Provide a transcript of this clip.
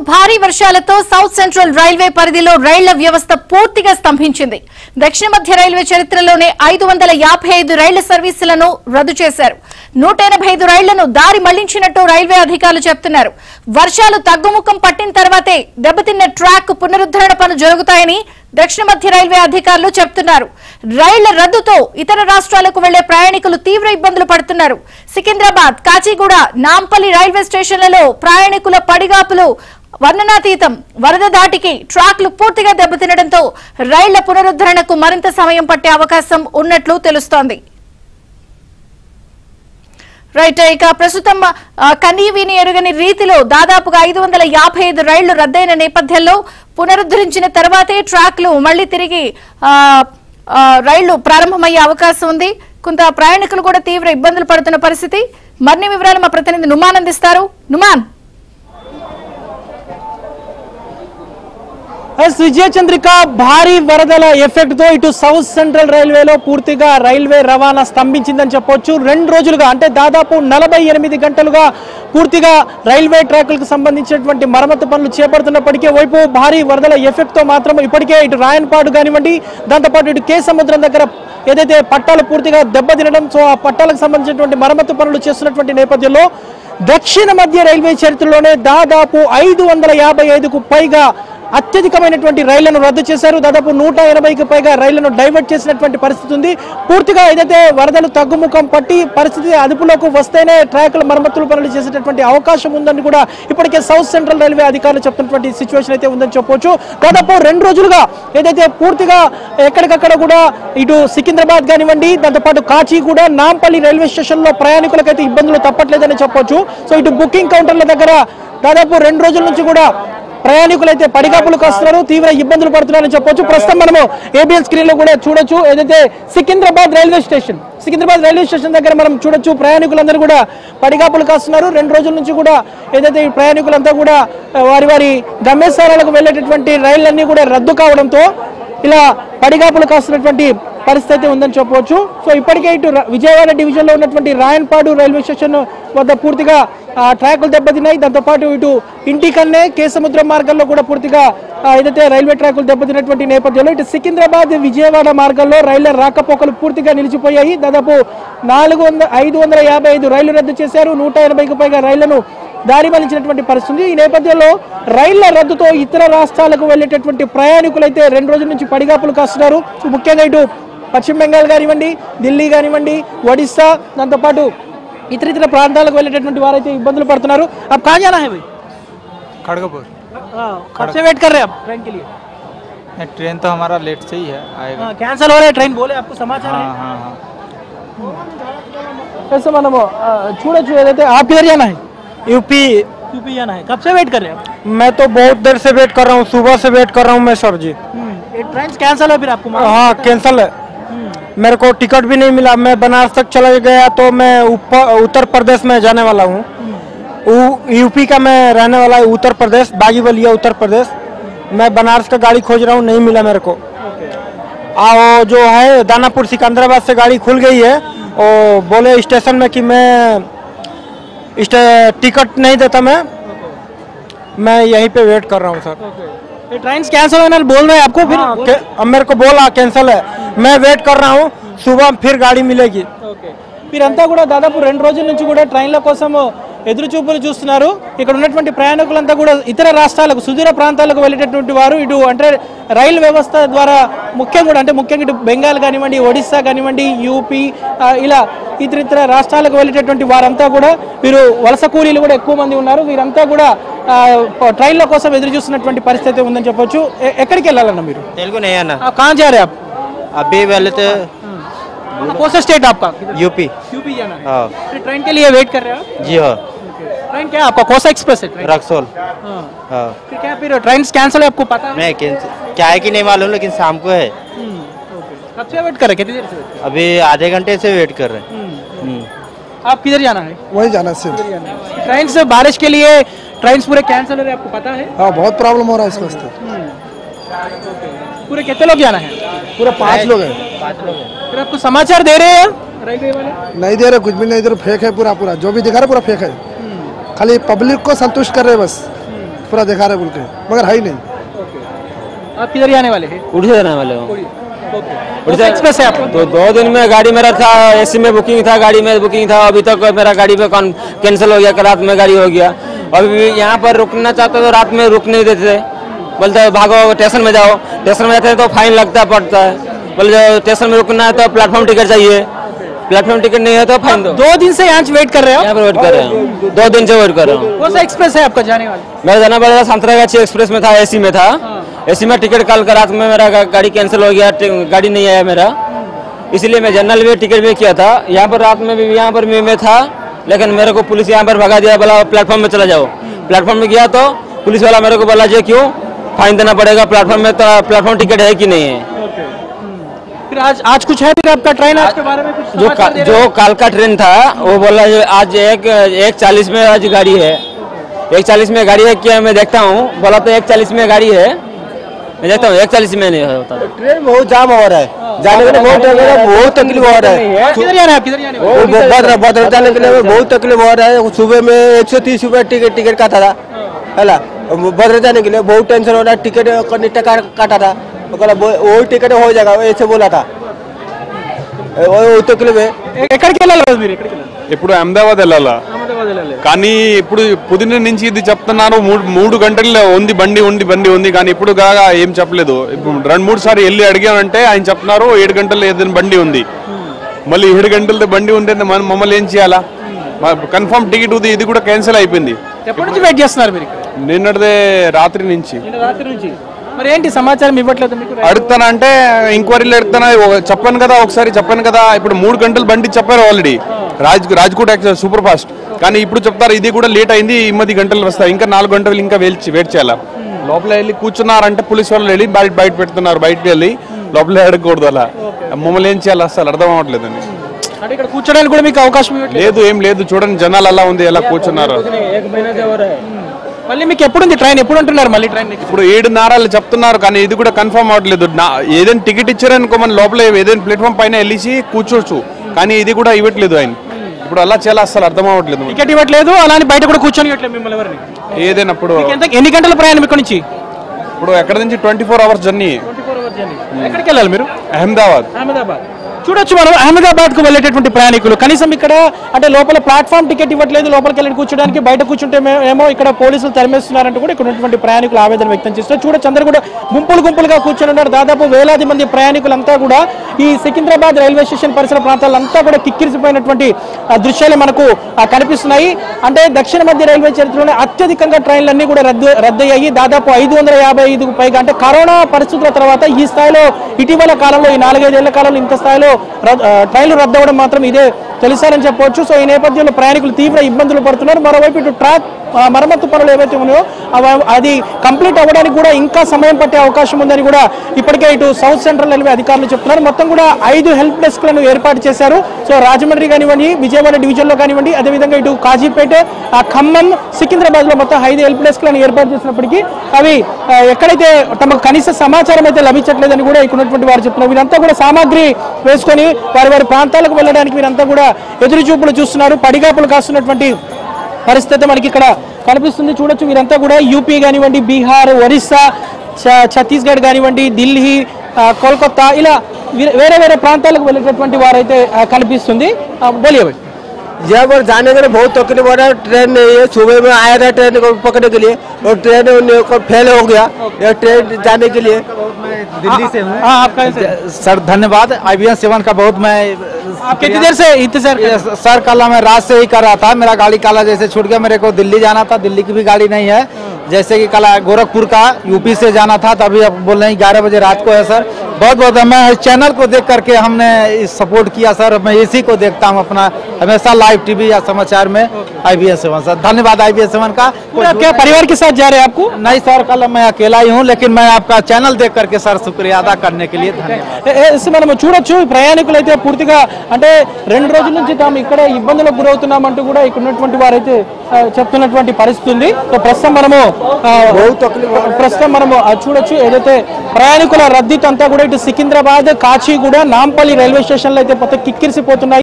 భారీ వర్షాలతో south central railway పరిధిలో రైళ్ల వ్యవస్థ పూర్తిగా స్తంభించింది. దక్షిణ మధ్య రైల్వే చరిత్రలోనే 555 రైళ్ల సర్వీసులను రద్దు చేశారు. 185 రైళ్లను దారి మళ్లించినట్టు రైల్వే అధికారులు చెబుతున్నారు. వర్షాలు తగ్గుముఖం పట్టిన తర్వాతే దెబ్బతిన్న ట్రాక్ పునరుద్ధరణ పనులు జరుగుతాయని దక్షిణ మధ్య రైల్వే అధికారులు చెబుతున్నారు. రైళ్ల రద్దుతో ఇతర రాష్ట్రాలకు వెళ్లే ప్రయాణికులు తీవ్ర ఇబ్బందులు పడుతున్నారు. సికింద్రాబాద్, కాచిగూడ, నాంపల్లి రైల్వే స్టేషన్లలో ప్రయాణికుల పడిగాపులు వర్ణనాతీతం. వరద దాటికి ట్రాక్లు పూర్తిగా దెబ్బతినడంతో రైళ్ల పునరుద్ధరణకు మరింత సమయం పట్టే అవకాశం ఉన్నట్లు తెలుస్తోంది. రైట్, ఇక ప్రస్తుతం కనీవిని ఎరుగని రీతిలో దాదాపుగా 555 రైళ్లు రద్దయిన నేపథ్యంలో పునరుద్ధరించిన తర్వాతే ట్రాక్లు మళ్లీ తిరిగి రైళ్లు ప్రారంభమయ్యే అవకాశం ఉంది. కొంత ప్రయాణికులు కూడా తీవ్ర ఇబ్బందులు పడుతున్న పరిస్థితి. మరిన్ని వివరాలు మా ప్రతినిధి నుమాన్ అందిస్తారు. నుమాన్. విజయ చంద్రిక, భారీ వరదల ఎఫెక్ట్ తో ఇటు సౌత్ సెంట్రల్ రైల్వేలో పూర్తిగా రైల్వే రవాణా స్తంభించిందని చెప్పొచ్చు. 2 రోజులుగా అంటే దాదాపు 48 గంటలుగా పూర్తిగా రైల్వే ట్రాకులకు సంబంధించినటువంటి మరమ్మతు పనులు చేపడుతున్నప్పటికీ వైపు భారీ వరదల ఎఫెక్ట్ తో మాత్రం ఇప్పటికే ఇటు రాయన్పాడు కానివ్వండి, దాంతోపాటు ఇటు కే సముద్రం దగ్గర ఏదైతే పట్టాలు పూర్తిగా దెబ్బతినడం, సో ఆ పట్టాలకు సంబంధించినటువంటి మరమ్మతు పనులు చేస్తున్నటువంటి నేపథ్యంలో దక్షిణ మధ్య రైల్వే చరిత్రలోనే దాదాపు 555కు పైగా అత్యధికమైనటువంటి రైళ్లను రద్దు చేశారు. దాదాపు 180కి పైగా రైళ్లను డైవర్ట్ చేసినటువంటి పరిస్థితి ఉంది. పూర్తిగా ఏదైతే వరదలు తగ్గుముఖం పట్టి పరిస్థితి అదుపులోకి వస్తేనే ట్రాకుల మరమ్మతులు పనులు చేసేటటువంటి అవకాశం ఉందని కూడా ఇప్పటికే సౌత్ సెంట్రల్ రైల్వే అధికారులు చెప్తున్నటువంటి సిచ్యువేషన్ అయితే ఉందని చెప్పొచ్చు. దాదాపు 2 రోజులుగా ఏదైతే పూర్తిగా ఎక్కడికక్కడ కూడా ఇటు సికింద్రాబాద్ కానివ్వండి, దాంతోపాటు కాచిగూడ, నాంపల్లి రైల్వే స్టేషన్లో ప్రయాణికులకైతే ఇబ్బందులు తప్పట్లేదని చెప్పొచ్చు. సో ఇటు బుకింగ్ కౌంటర్ల దగ్గర దాదాపు 2 రోజుల నుంచి కూడా ప్రయాణికులైతే పడిగాపులు కాస్తున్నారు, తీవ్ర ఇబ్బందులు పడుతున్నారని చెప్పొచ్చు. ప్రస్తుతం మనము ఏబిఎన్ స్క్రీన్ లో కూడా చూడొచ్చు. ఏదైతే సికింద్రాబాద్ రైల్వే స్టేషన్ దగ్గర మనం చూడొచ్చు, ప్రయాణికులందరూ కూడా పడిగాపులు కాస్తున్నారు. 2 రోజుల నుంచి కూడా ఏదైతే ఈ ప్రయాణికులంతా కూడా వారి గమ్యస్థానాలకు వెళ్లేటటువంటి రైళ్లన్నీ కూడా రద్దు కావడంతో ఇలా పడిగాపులు కాస్తున్నటువంటి పరిస్థితి ఉందని చెప్పవచ్చు. సో ఇప్పటికే ఇటు విజయవాడ డివిజన్ లో ఉన్నటువంటి రాయన్పాడు రైల్వే స్టేషన్ వద్ద పూర్తిగా ట్రాకులు దెబ్బతిన్నాయి. దాంతోపాటు ఇటు ఇంటికన్నే కే సముద్రం మార్గంలో కూడా పూర్తిగా ఏదైతే రైల్వే ట్రాకులు దెబ్బతిన్నటువంటి నేపథ్యంలో ఇటు సికింద్రాబాద్, విజయవాడ మార్గంలో రైళ్ల రాకపోకలు పూర్తిగా నిలిచిపోయాయి. దాదాపు 555 రైళ్లు రద్దు చేశారు. 180కి పైగా రైళ్లను దారి మళ్లించినటువంటి పరిస్థితి. ఈ నేపథ్యంలో రైళ్ల రద్దుతో ఇతర రాష్ట్రాలకు వెళ్లేటటువంటి ప్రయాణికులైతే 2 రోజుల నుంచి పడిగాపులు కాస్తున్నారు. ముఖ్యంగా ఇటు పశ్చిమ బెంగాల్ కానివ్వండి, ఢిల్లీ కానివ్వండి, ఒడిస్సా, దాంతోపాటు ఇతర ప్రాంతాలకు వెళ్ళేటటువంటి వారైతే ఇబ్బందులు పడుతున్నారు. अब कहाँ जाना है भाई? खड़गपुर। कब से वेट कर रहे हैं आप ट्रेन के लिए? ट्रेन तो हमारा लेट से ही है, आएगा। कैंसिल हो रहा है ट्रेन, बोले आपको समाचार है? हाँ। ऐसे మనము చూడొచ్చు. ఏదైతే आप किधर जाना है? यूपी जाना है. कब से वेट कर रहे हैं आप? मैं तो बहुत देर से वेट कर रहा हूँ, सुबह से वेट कर रहा हूँ मैं सर जी. ये ट्रेन कैंसिल है फिर आपको? हाँ कैंसिल है. मेरे को टिकट भी नहीं मिला. मैं बनारस तक चला गया तो मैं उत्तर प्रदेश में जाने वाला हूँ. यूपी का मैं रहने वाला है, उत्तर प्रदेश, बागीबलिया उत्तर प्रदेश. मैं बनारस का गाड़ी खोज रहा हूँ, नहीं मिला मेरे को. और जो है दानापुर सिकंदराबाद से गाड़ी खुल गई है और बोले स्टेशन में कि मैं टिकट नहीं देता. मैं यहीं पे वेट कर रहा हूँ सर. ये ट्रेन कैंसिल है बोल रहे हैं आपको? फिर अब मेरे को बोला कैंसिल है, मैं वेट कर रहा हूँ, सुबह फिर गाड़ी मिलेगी. మీరంతా కూడా దాదాపు 2 రోజుల నుంచి కూడా ట్రైన్ల కోసం ఎదురు చూపులు చూస్తున్నారు. ఇక్కడ ఉన్నటువంటి ప్రయాణికులంతా కూడా ఇతర రాష్ట్రాలకు, సుదూర ప్రాంతాలకు వెళ్ళేటటువంటి వారు ఇటు అంటే రైలు వ్యవస్థ ద్వారా ముఖ్యంగా ఇటు బెంగాల్ కానివ్వండి, ఒడిస్సా కానివ్వండి, యూపీ, ఇలా ఇతర రాష్ట్రాలకు వెళ్ళేటటువంటి వారంతా కూడా వీరు వలస కూలీలు కూడా ఎక్కువ మంది ఉన్నారు. వీరంతా కూడా ట్రైన్ల కోసం ఎదురు చూస్తున్నటువంటి పరిస్థితి ఉందని చెప్పొచ్చు. ఎక్కడికి వెళ్ళాలన్నా మీరు? तेलुगु नहीं आना. कहाँ जा रहे हैं आप? अभी पहले तो कौन सा स्टेट आपका? यूपी जाना है. हाँ. फिर ट्रेन के लिए वेट कर रहे हैं आप? जी हाँ. ट्रेन क्या आपका? कौन सा एक्सप्रेस है? रक्सौल. हाँ. फिर क्या फिर ट्रेन कैंसिल है आपको पता है? मैं क्या है कि नहीं मालूम, लेकिन शाम को है. कब से वेट कर रहे हैं? कितनी देर से? अभी आधे घंटे से वेट कर रहे हैं. आप किधर जाना है? वही जाना सिर्फ. ट्रेन से बारिश के लिए ट्रेन पूरे कैंसिल हो रहे हैं, आपको पता है? हाँ बहुत प्रॉब्लम हो रहा है इस वास्ते. पूरे कितने लोग जाना है? पूरे 5 लोग हैं. फिर आपको समाचार दे रहे हैं रेलवे वाले? नहीं दे रहे, कुछ भी नहीं दे रहे, फेक है पूरा. जो भी दिखा रहे पूरा फेक है. खाली पब्लिक को संतुष्ट कर रहे हैं बस. पूरा दिखा रहे बोल के, मगर है ही नहीं। आप किधर आने वाले हैं? उड़ीसा जाने वाले हूँ। उड़ीसा एक्सप्रेस है आप? तो 2 दिन में गाड़ी मेरा था, एसी में बुकिंग था, गाड़ी में बुकिंग था, अभी तक मेरा गाड़ी पे कैंसिल हो गया, कल रात में गाड़ी हो गया। अभी यहाँ पर रुकना चाहते तो रात में रुक नहीं देते, बोलते भागो स्टेशन में जाओ, स्टेशन में जाते हैं तो फाइन लगता पड़ता है, बोले स्टेशन में रुकना है तो प्लेटफॉर्म टिकट चाहिए, प्लेटफॉर्म टिकट नहीं है तो फाइन दो। 2 दिन से यहाँ वेट कर रहे हो? यहाँ पर वेट कर रहे हूँ, 2 दिन से वेट कर रहा हूँ। कौन सा एक्सप्रेस है आपका जाने वाला? मेरा जाना पड़ेगा संतरागाछी एक्सप्रेस में था, एसी में था, एसी में टिकट कल रात में मेरा गाड़ी कैंसिल हो गया, गाड़ी नहीं आया मेरा, इसलिए मैं जनरल में टिकट भी किया था। यहाँ पर रात में भी यहाँ पर मैं था, लेकिन मेरे को पुलिस यहाँ पर भगा दिया, बोला प्लेटफॉर्म में चला जाओ। प्लेटफॉर्म में गया तो पुलिस वाला मेरे को बोला जी क्यों फाइन देना पड़ेगा, प्लेटफॉर्म में तो प्लेटफॉर्म टिकट है कि नहीं है। फिर आज कुछ है फिर आपका ट्रेन आज के बारे में कुछ जो कल का ट्रेन था वो बोला आज 1:40 में आज गाड़ी है, 1:40 में गाड़ी है क्या, मैं देखता हूँ, बोला तो 1:40 में गाड़ी है, मैं देखता हूँ 1:40 में नहीं होता। ट्रेन बहुत जाम हो रहा है, जाने के लिए बहुत तकलीफ हो रहा है। किधर जाना है? किधर जाने भद्र जाने के लिए बहुत तकलीफ हो रहा है। सुबह में 130 रुपये टिकट काटा था, है भद्र जाने के लिए बहुत टेंशन हो रहा है, टिकट काटा था, वो टिकट हो जाएगा ऐसे बोला था। ఇప్పుడు అహ్మదాబాద్ వెళ్ళాలా, కానీ ఇప్పుడు పొద్దున్న నుంచి ఇది చెప్తున్నారు 3 గంటల్లో ఉంది బండి ఉంది కానీ ఇప్పుడు కాగా ఏం చెప్పలేదు. ఇప్పుడు 2-3 సార్లు వెళ్ళి అడిగామంటే ఆయన చెప్తున్నారు 7 గంటల్లో ఏదైనా బండి ఉంది, మళ్ళీ 7 గంటలతో బండి ఉంది మమ్మల్ని ఏం చేయాలా? కన్ఫర్మ్ టికెట్ ఉంది, ఇది కూడా క్యాన్సిల్ అయిపోయింది. ఎప్పటి నుంచి వెయిట్ చేస్తున్నారు మీరు? నిన్నటిదే రాత్రి నుంచి. మరి ఏంటి సమాచారం ఇవ్వట్లేదు మీకు? అడుగుతానా అంటే ఎంక్వైరీలు అడుగుతానా, చెప్పాను కదా ఇప్పుడు 3 గంటలు బండి చెప్పారు ఆల్రెడీ, రాజ్కోట్ సూపర్ ఫాస్ట్, కానీ ఇప్పుడు చెప్తారు ఇది కూడా లేట్ అయింది, 8 గంటలు వస్తాయి, ఇంకా 4 గంటలు ఇంకా వెయిట్ చేయాలా. లోపల వెళ్ళి కూర్చున్నారంటే పోలీసు వాళ్ళు వెళ్ళి బయట పెడుతున్నారు, బయటకు వెళ్ళి లోపల అడగకూడదు, అలా మమ్మల్ని ఏం చేయాలి అసలు అర్థం అవ్వట్లేదండి. అంటే ఇక్కడ కూర్చోడానికి కూడా మీకు అవకాశం లేదు, ఏం లేదు, చూడండి జనాలు అలా ఉంది, ఎలా కూర్చున్నారు. మళ్ళీ మీకు ఎప్పుడు ఉంది ట్రైన్, ఎప్పుడు అంటున్నారు మళ్ళీ ట్రైన్? ఇప్పుడు 7:30 చెప్తున్నారు, కానీ ఇది కూడా కన్ఫర్మ్ అవ్వట్లేదు. ఏదైనా టికెట్ ఇచ్చారనుకో మన లోపల ఏదైనా ప్లాట్ఫామ్ పైన వెళ్ళి కూర్చోవచ్చు, కానీ ఇది కూడా ఇవ్వట్లేదు ఆయన. ఇప్పుడు అలా చేయాలి అసలు అర్థం అవ్వట్లేదు. టికెట్ ఇవ్వట్లేదు, అలానే బయట కూడా కూర్చొని మిమ్మల్ని ఎవరిని ఏదైనా ఇప్పుడు ఎన్ని గంటల ప్రయాణం ఇక్కడ నుంచి? ఇప్పుడు ఎక్కడ నుంచి 24 అవర్స్ జర్నీ. ఎక్కడికి వెళ్ళాలి మీరు? అహ్మదాబాద్. చూడొచ్చు మనం అహ్మదాబాద్ కు వెళ్ళేటటువంటి ప్రయాణికులు కనీసం ఇక్కడ అంటే లోపల ప్లాట్ఫామ్ టికెట్ ఇవ్వట్లేదు, లోపలికి వెళ్ళి కూర్చోడానికి, బయట కూర్చుంటే ఏమో ఇక్కడ పోలీసులు తరిమేస్తున్నారంటూ కూడా ఇక్కడ ఉన్నటువంటి ప్రయాణికులు ఆవేదన వ్యక్తం చేస్తారు. చూడొచ్చు అందరూ కూడా గుంపులుగా కూర్చొని ఉన్నారు. దాదాపు వేలాది మంది ప్రయాణికులంతా కూడా ఈ సికింద్రాబాద్ రైల్వే స్టేషన్ పరిసర ప్రాంతాలంతా కూడా కిక్కిరిసిపోయినటువంటి దృశ్యాలు మనకు కనిపిస్తున్నాయి. అంటే దక్షిణ మధ్య రైల్వే చరిత్రలోనే అత్యధికంగా ట్రైన్లన్నీ కూడా రద్దయ్యాయి. దాదాపు 555కు పైగా. అంటే కరోనా పరిస్థితుల తర్వాత ఈ స్థాయిలో ఇటీవల కాలంలో ఈ 4-5 ఏళ్ల కాలంలో ఇంత స్థాయిలో ట్రైన్లు రద్దవడం మాత్రం ఇదే తొలిసారని చెప్పవచ్చు. సో ఈ నేపథ్యంలో ప్రయాణికులు తీవ్ర ఇబ్బందులు పడుతున్నారు. మరోవైపు ఇటు ట్రాక్ మరమ్మతు పనులు ఏవైతే ఉన్నాయో అది కంప్లీట్ అవ్వడానికి కూడా ఇంకా సమయం పట్టే అవకాశం ఉందని కూడా ఇప్పటికే ఇటు సౌత్ సెంట్రల్ రైల్వే అధికారులు చెప్తున్నారు. మొత్తం కూడా 5 హెల్ప్ డెస్క్లను ఏర్పాటు చేశారు. సో రాజమండ్రి కానివ్వండి, విజయవాడ డివిజన్లో కానివ్వండి, అదేవిధంగా ఇటు కాజీపేట, ఖమ్మం, సికింద్రాబాద్లో మొత్తం 5 హెల్ప్ డెస్క్లను ఏర్పాటు చేసినప్పటికీ అవి ఎక్కడైతే తమకు కనీస సమాచారం అయితే లభించట్లేదని కూడా ఇక్కడ ఉన్నటువంటి వారు చెప్తున్నారు. వీరంతా కూడా సామాగ్రి వేసుకొని వారి ప్రాంతాలకు వెళ్ళడానికి వీరంతా కూడా ఎదురు చూపులు చూస్తున్నారు. పడిగాపులు కాస్తున్నటువంటి పరిస్థితి మనకి ఇక్కడ కనిపిస్తుంది. చూడొచ్చు వీరంతా కూడా యూపీ కానివ్వండి, బీహార్, ఒరిస్సా, ఛత్తీస్గఢ్ కానివ్వండి, ఢిల్లీ, కోల్కతా ఇలా వేరే ప్రాంతాలకు వెళ్ళేటటువంటి వారైతే కనిపిస్తుంది. బోలియే భాయ్. यहाँ पर जाने के लिए बहुत तकलीफ हो रहा है, ट्रेन नहीं है। सुबह में आया था ट्रेन को पकड़ने के लिए और ट्रेन फेल हो गया, ट्रेन जाने के लिए। दिल्ली से हूँ। आपका सर धन्यवाद। IBS 7 का बहुत मैं आप कितनी देर से इंतजार सर कल मैं रात से ही कर रहा था, मेरा गाड़ी काला जैसे छूट गया, मेरे को दिल्ली जाना था, दिल्ली की भी गाड़ी नहीं है। जैसे कि कल गोरखपुर का यूपी से जाना था, तभी अब बोल रहे हैं 11 बजे रात को है। सर बहुत मैं इस चैनल को देख करके हमने सपोर्ट किया सर, मैं इसी को देखता हूँ अपना हमेशा लाइव टीवी या समाचार में। IBS 7 सर धन्यवाद IBS 7 का। क्या परिवार के साथ जा रहे हैं आपको? नहीं सर कल मैं अकेला ही हूँ, लेकिन मैं आपका चैनल देख करके सर शुक्रिया अदा करने के लिए धन्यवाद। మనం చూడొచ్చు ప్రయాణికులు అయితే పూర్తిగా అంటే 2 రోజుల నుంచి తాము ఇక్కడ ఇబ్బందులకు గురవుతున్నామంటూ కూడా ఇక్కడ ఉన్నటువంటి వారైతే చెప్తున్నటువంటి పరిస్థితి ఉంది. ప్రస్తుతం మనము చూడొచ్చు ఏదైతే ప్రయాణికుల రద్దీతో అంతా కూడా ఇటు సికింద్రాబాద్, కాచిగూడ, నాంపల్లి రైల్వే స్టేషన్లో అయితే కిక్కిరిసిపోతున్నాయి.